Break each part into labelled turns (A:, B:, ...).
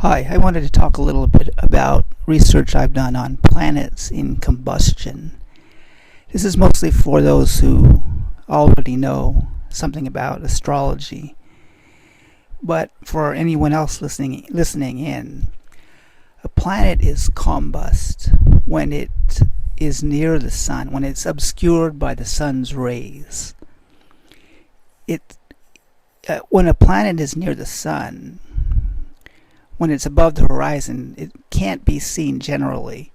A: Hi, I wanted to talk a little bit about research I've done on planets in combustion. This is mostly for those who already know something about astrology, but for anyone else listening in, a planet is combust when it is near the sun, when it's obscured by the sun's rays. When a planet is near the sun, when it's above the horizon, it can't be seen generally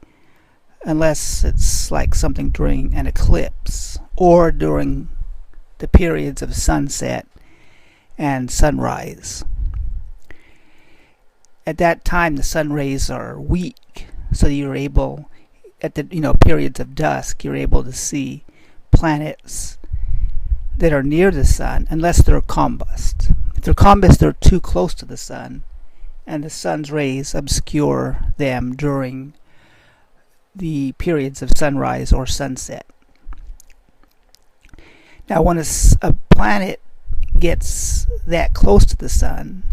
A: unless it's like something during an eclipse or during the periods of sunset and sunrise. At that time, the sun rays are weak, so you're able, at the periods of dusk, you're able to see planets that are near the sun unless they're combust. If they're combust, they're too close to the sun, and the sun's rays obscure them during the periods of sunrise or sunset. Now, when a planet gets that close to the sun,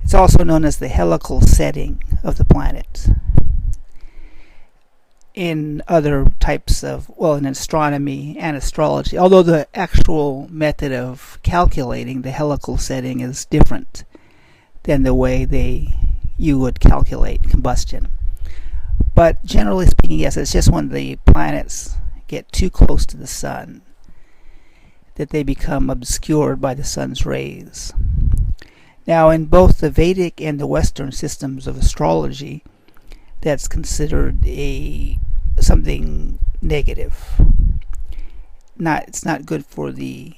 A: it's also known as the helical setting of the planet. In other types of, in astronomy and astrology, although the actual method of calculating the helical setting is different than the way you would calculate combustion. But generally speaking, yes, it's just when the planets get too close to the sun that they become obscured by the sun's rays. Now, in both the Vedic and the Western systems of astrology, that's considered something negative. It's not good for the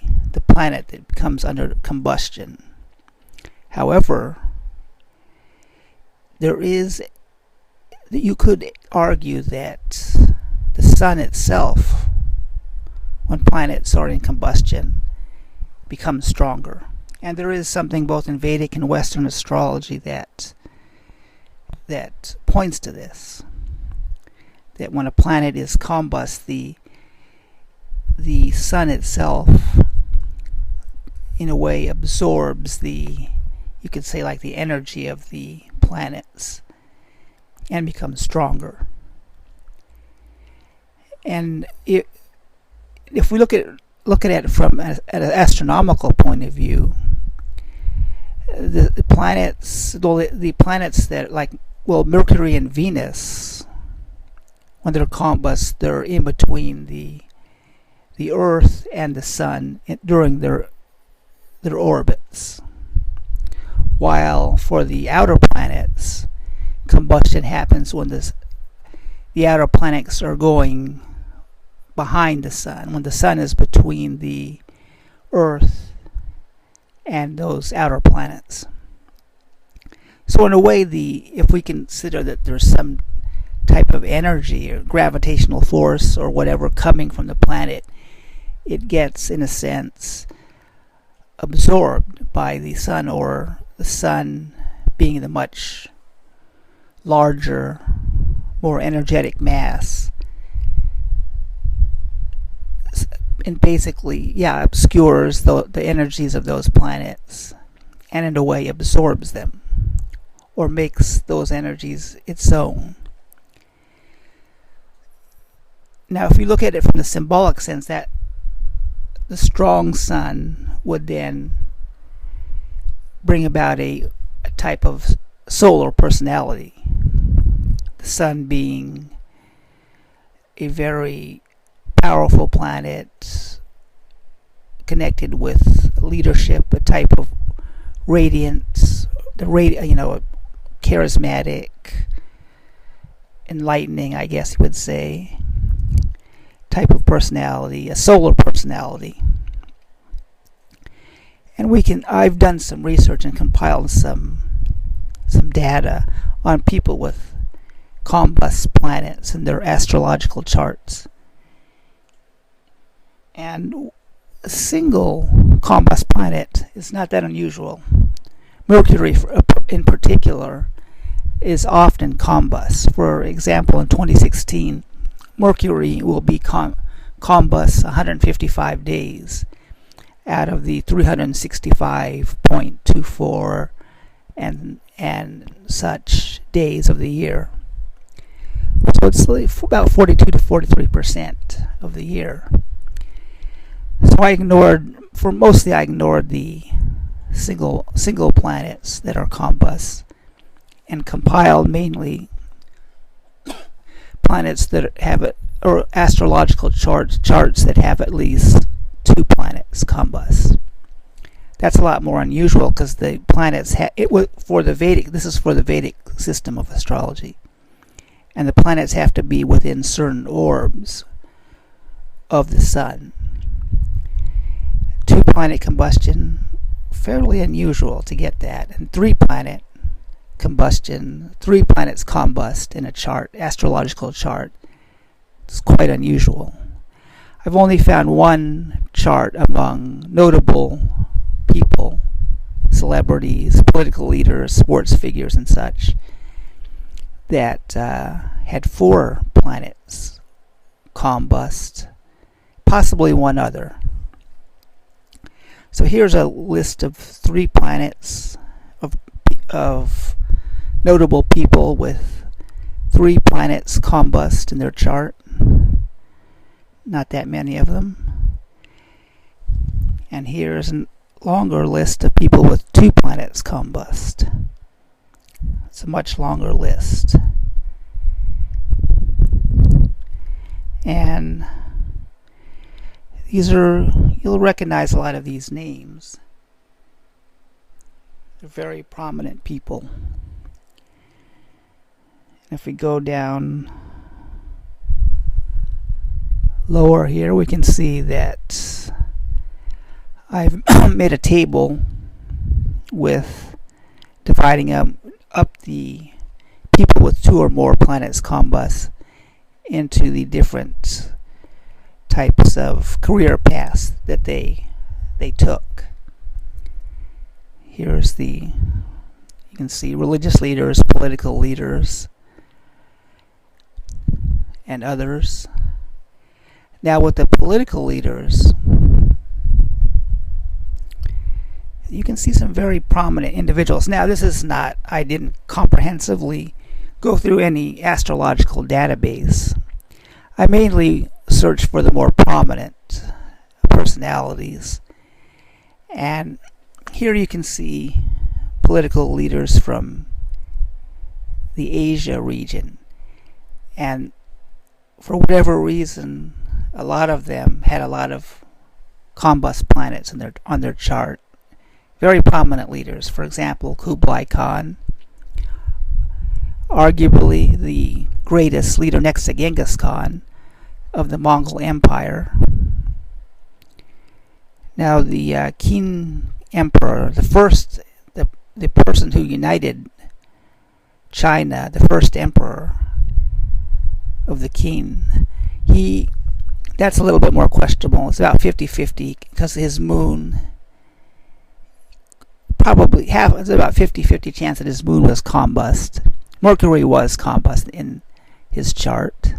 A: planet that comes under combustion. However, you could argue that the sun itself, when planets are in combustion, becomes stronger. And there is something both in Vedic and Western astrology that points to this. That when a planet is combust, the sun itself, in a way, absorbs you could say, like the energy of the planets and becomes stronger. And if we look at it from an astronomical point of view, the planets that Mercury and Venus, when they're combust, they're in between the Earth and the Sun during their orbits. While for the outer planets, combustion happens when the outer planets are going behind the sun, when the sun is between the Earth and those outer planets. So in a way, if we consider that there's some type of energy or gravitational force or whatever coming from the planet, it gets, in a sense, absorbed by the sun, or the sun being the much larger, more energetic mass, and basically, obscures the energies of those planets, and in a way absorbs them, or makes those energies its own. Now, if you look at it from the symbolic sense, that the strong sun would then bring about a type of solar personality. The sun being a very powerful planet connected with leadership, a type of radiance, charismatic, enlightening, I guess you would say, type of personality, a solar personality. And I've done some research and compiled some data on people with combust planets and their astrological charts. And a single combust planet is not that unusual. Mercury, in particular, is often combust. For example, in 2016, Mercury will be combust 155 days out of the 365.24 and such days of the year. So it's about 42 to 43% of the year. So I ignored the single planets that are combust, and compiled mainly planets that have or astrological charts that have at least 2 planets combust. That's a lot more unusual because the planets this is for the Vedic system of astrology, and the planets have to be within certain orbs of the sun. 2 planet combustion, fairly unusual to get that, and 3 planet combustion, 3 planets combust in a chart, astrological chart. It's quite unusual. I've only found one chart among notable people, celebrities, political leaders, sports figures, and such, that had 4 planets combust, possibly one other. So here's a list of 3 planets of notable people with 3 planets combust in their chart. Not that many of them. And here's a longer list of people with 2 planets combust. It's a much longer list. And you'll recognize a lot of these names. They're very prominent people. If we go down lower here, we can see that I've made a table with dividing up the people with 2 or more planets combust into the different types of career paths that they took. You can see religious leaders, political leaders, and others. Now with the political leaders, you can see some very prominent individuals. Now I didn't comprehensively go through any astrological database. I mainly searched for the more prominent personalities. And here you can see political leaders from the Asia region. And for whatever reason, a lot of them had a lot of combust planets on their chart. Very prominent leaders. For example, Kublai Khan, arguably the greatest leader next to Genghis Khan of the Mongol Empire. Now the Qing Emperor, the person who united China, the first emperor of the Qing, that's a little bit more questionable. It's about 50-50 because his moon, it's about 50-50 chance that his moon was combust. Mercury was combust in his chart.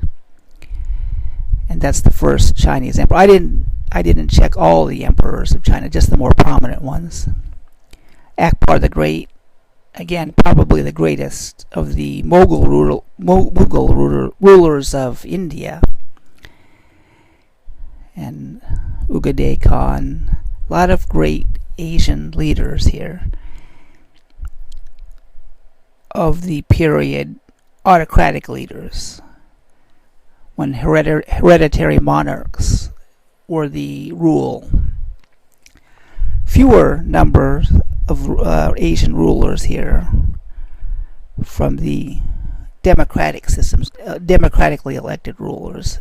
A: And that's the first Chinese emperor. I didn't check all the emperors of China, just the more prominent ones. Akbar the Great, again, probably the greatest of the Mughal rulers of India. And Ugadai Khan, a lot of great Asian leaders here of the period, autocratic leaders, when hereditary monarchs were the rule. Fewer numbers of Asian rulers here from the democratic systems, democratically elected rulers.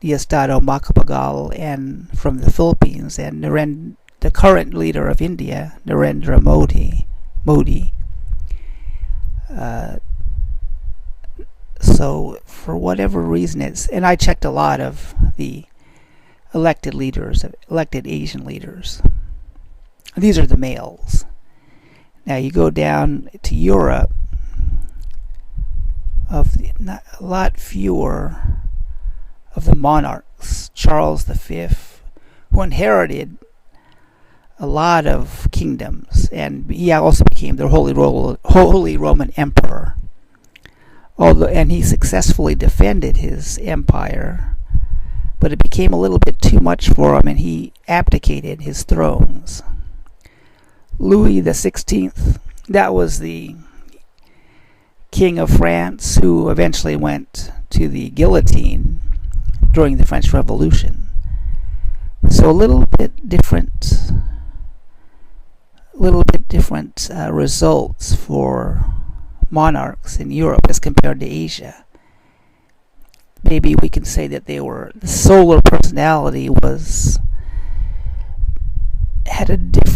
A: Diosdado Macapagal, and from the Philippines, and the current leader of India, Narendra Modi. So for whatever reason, and I checked a lot of the elected Asian leaders. These are the males. Now you go down to Europe, a lot fewer of the monarchs. Charles V, who inherited a lot of kingdoms, and he also became the Holy Roman Emperor. And he successfully defended his empire, but it became a little bit too much for him, and he abdicated his thrones. Louis XVI, that was the King of France, who eventually went to the guillotine during the French Revolution. So a little bit different results for monarchs in Europe as compared to Asia. Maybe we can say that the solar personality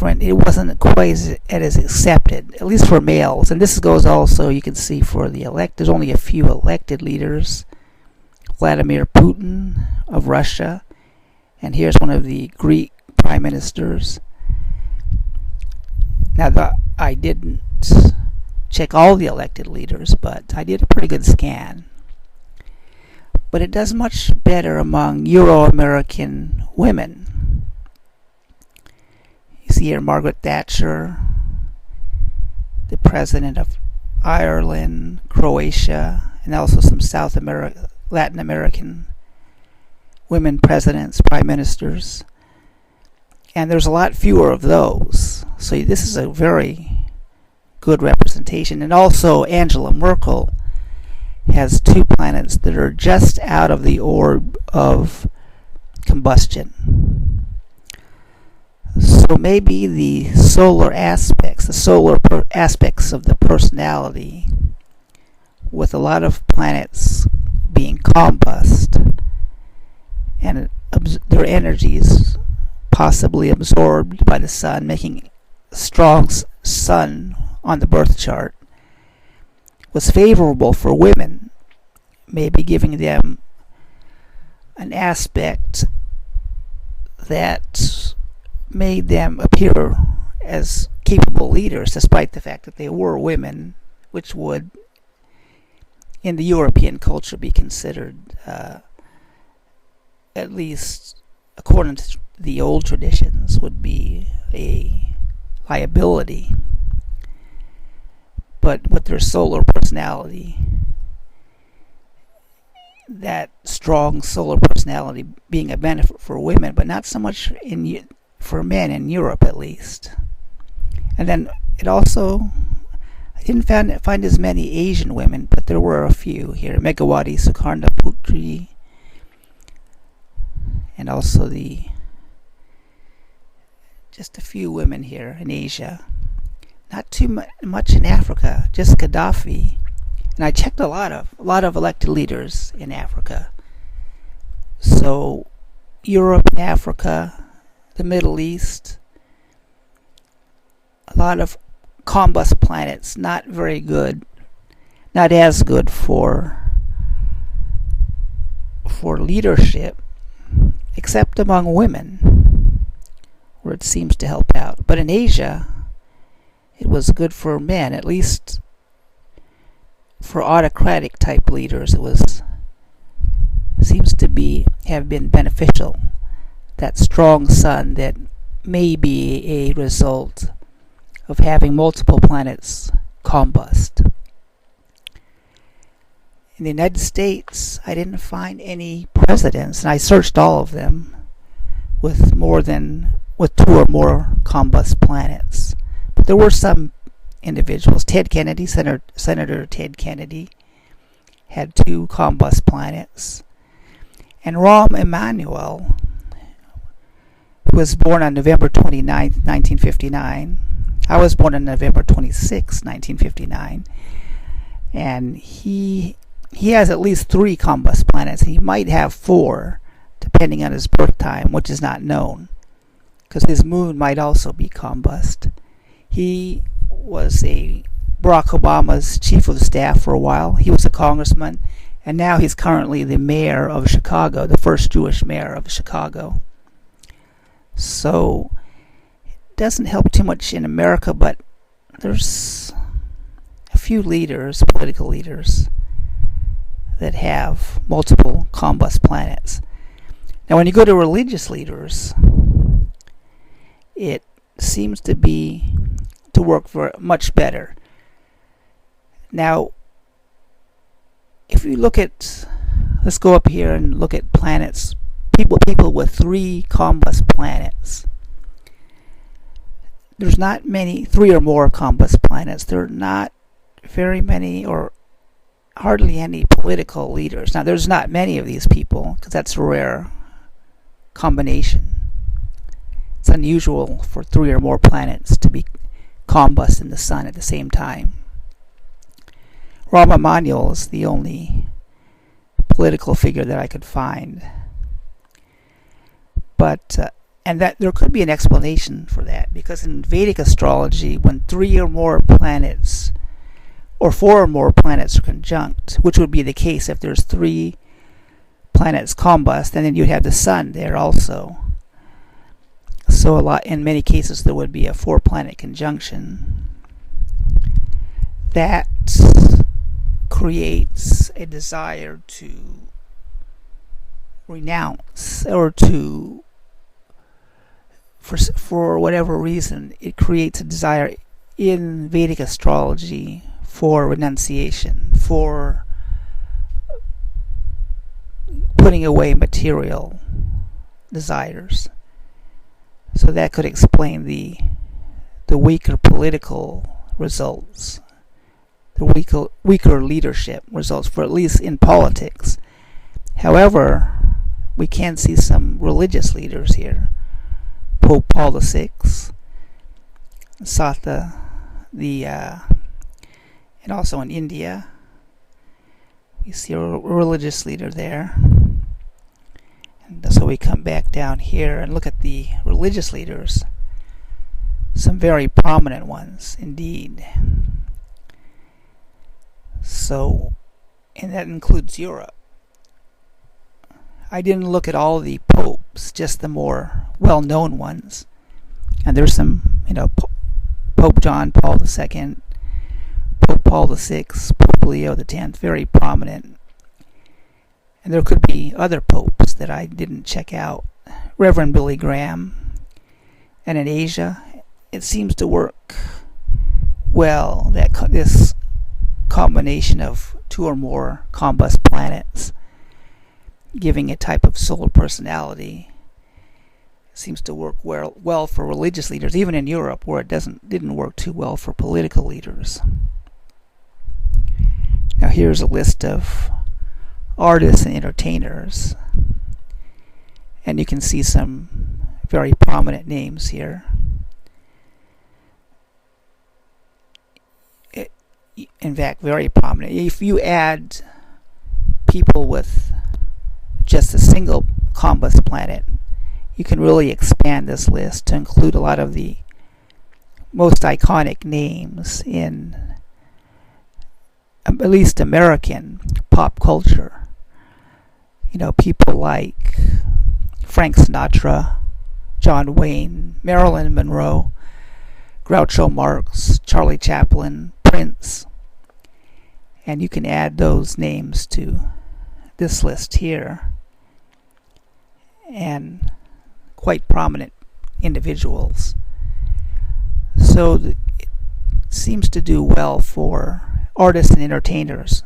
A: it wasn't quite as accepted, at least for males. And this goes also, you can see, for the there's only a few elected leaders. Vladimir Putin of Russia, and here's one of the Greek prime ministers. Now, I didn't check all the elected leaders, but I did a pretty good scan. But it does much better among Euro-American women. You see here Margaret Thatcher, the president of Ireland, Croatia, and also some Latin American women presidents, prime ministers. And there's a lot fewer of those. So this is a very good representation. And also Angela Merkel has 2 planets that are just out of the orb of combustion. So maybe the solar aspects of the personality, with a lot of planets being combust, and their energies possibly absorbed by the sun, making a strong sun on the birth chart, was favorable for women, maybe giving them an aspect that made them appear as capable leaders, despite the fact that they were women, which would, in the European culture, be considered, at least according to the old traditions, would be a liability. But with their solar personality, that strong solar personality being a benefit for women, but not so much for men in Europe, at least. And then it also, I didn't find as many Asian women, but there were a few here. Megawati Sukarnoputri, and also just a few women here in Asia. Not too much in Africa, just Gaddafi. And I checked a lot of elected leaders in Africa. So Europe and Africa, the Middle East, a lot of combust planets, not very good, not as good for leadership, except among women, where it seems to help out. But in Asia, it was good for men, at least for autocratic type leaders. Seems to have been beneficial. That strong sun that may be a result of having multiple planets combust. In the United States, I didn't find any presidents, and I searched all of them with 2 or more combust planets. But there were some individuals. Ted Kennedy, Senator Ted Kennedy, had 2 combust planets. And Rahm Emanuel was born on November 29th, 1959. I was born on November 26, 1959. And he has at least 3 combust planets. He might have 4, depending on his birth time, which is not known, because his moon might also be combust. He was Barack Obama's chief of staff for a while. He was a congressman, and now he's currently the mayor of Chicago, the first Jewish mayor of Chicago. So it doesn't help too much in America, but there's a few political leaders, that have multiple combust planets. Now, when you go to religious leaders, it seems to work much better. Now, if you look at, let's go up here and look at planets, people with 3 combust planets. There's not many, 3 or more combust planets. There are not very many or hardly any political leaders. Now, there's not many of these people because that's a rare combination. It's unusual for 3 or more planets to be combust in the sun at the same time. Rahm Emanuel is the only political figure that I could find. But and that there could be an explanation for that, because in Vedic astrology, when 3 or more planets or 4 or more planets are conjunct, which would be the case if there's 3 planets combust, and then you'd have the sun there also. So in many cases there would be a 4-planet conjunction. That creates a desire to renounce, or to, for whatever reason, it creates a desire in Vedic astrology for renunciation, for putting away material desires. So that could explain the weaker political results, the weaker leadership results, for at least in politics. However, we can see some religious leaders here. Pope Paul VI, and also in India, we see a religious leader there. And so we come back down here and look at the religious leaders. Some very prominent ones indeed. So, and that includes Europe. I didn't look at all the popes, just the more well-known ones. And there's some, Pope John Paul II, Pope Paul VI, Pope Leo X, very prominent. And there could be other popes that I didn't check out. Reverend Billy Graham. And in Asia, it seems to work well, this combination of 2 or more combust planets, giving a type of soul personality. Seems to work well for religious leaders, even in Europe, where it didn't work too well for political leaders. Now here's a list of artists and entertainers, and you can see some very prominent names here. In fact, very prominent. If you add people with just a single combust planet, you can really expand this list to include a lot of the most iconic names in at least American pop culture. People like Frank Sinatra, John Wayne, Marilyn Monroe, Groucho Marx, Charlie Chaplin, Prince. And you can add those names to this list here. And quite prominent individuals. So it seems to do well for artists and entertainers,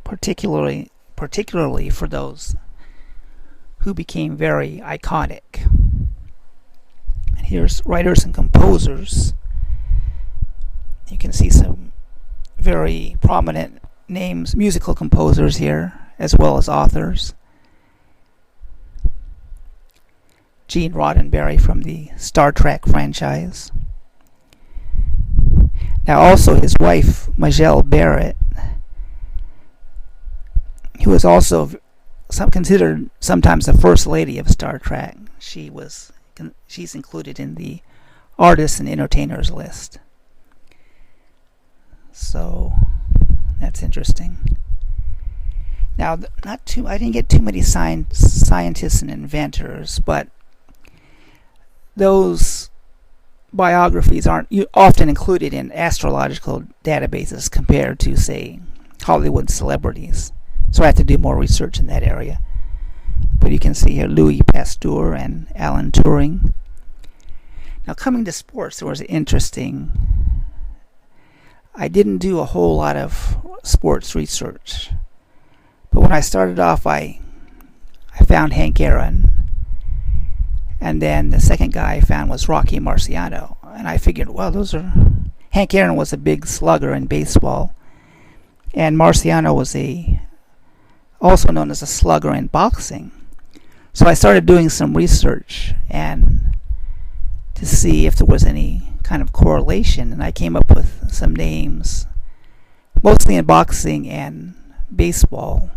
A: particularly for those who became very iconic. And here's writers and composers. You can see some very prominent names, musical composers here, as well as authors. Gene Roddenberry from the Star Trek franchise. Now also his wife, Majel Barrett, who was also considered sometimes the first lady of Star Trek. She's included in the artists and entertainers list. So that's interesting. Now, I didn't get too many scientists and inventors, but those biographies aren't often included in astrological databases compared to, say, Hollywood celebrities. So I have to do more research in that area. But you can see here Louis Pasteur and Alan Turing. Now coming to sports, there was interesting. I didn't do a whole lot of sports research, but when I started off, I found Hank Aaron, and then the second guy I found was Rocky Marciano, and I figured, well, Hank Aaron was a big slugger in baseball, and Marciano was also known as a slugger in boxing. So I started doing some research and to see if there was any kind of correlation, and I came up with some names, mostly in boxing and baseball,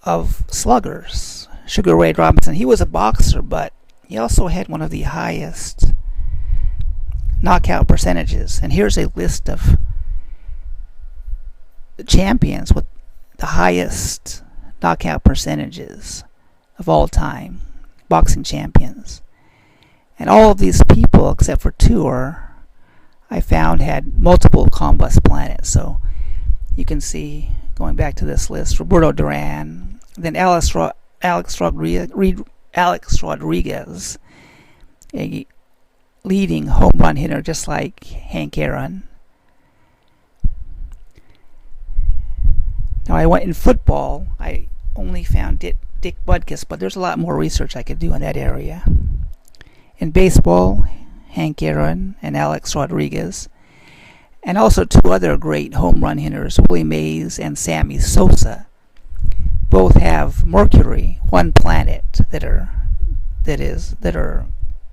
A: of sluggers. Sugar Ray Robinson, he was a boxer, but he also had one of the highest knockout percentages. And here's a list of the champions with the highest knockout percentages of all time, boxing champions. And all of these people, except for two, I found had multiple combust planets. So you can see, going back to this list, Roberto Duran, then Alex Rodriguez, a leading home run hitter just like Hank Aaron. Now I went in football, I only found Dick Butkus, but there's a lot more research I could do in that area. In baseball, Hank Aaron and Alex Rodriguez, and also two other great home run hitters, Willie Mays and Sammy Sosa. Both have Mercury, one planet that are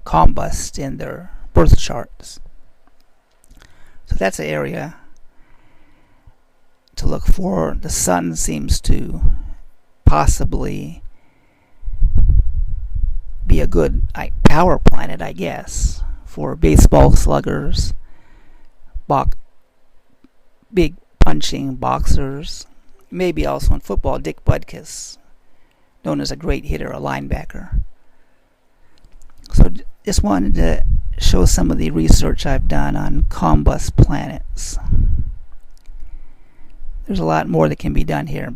A: combust in their birth charts. So that's an area to look for. The sun seems to possibly be a good power planet, I guess, for baseball sluggers, big punching boxers. Maybe also in football, Dick Butkus, known as a great hitter, a linebacker. So just wanted to show some of the research I've done on combust planets. There's a lot more that can be done here.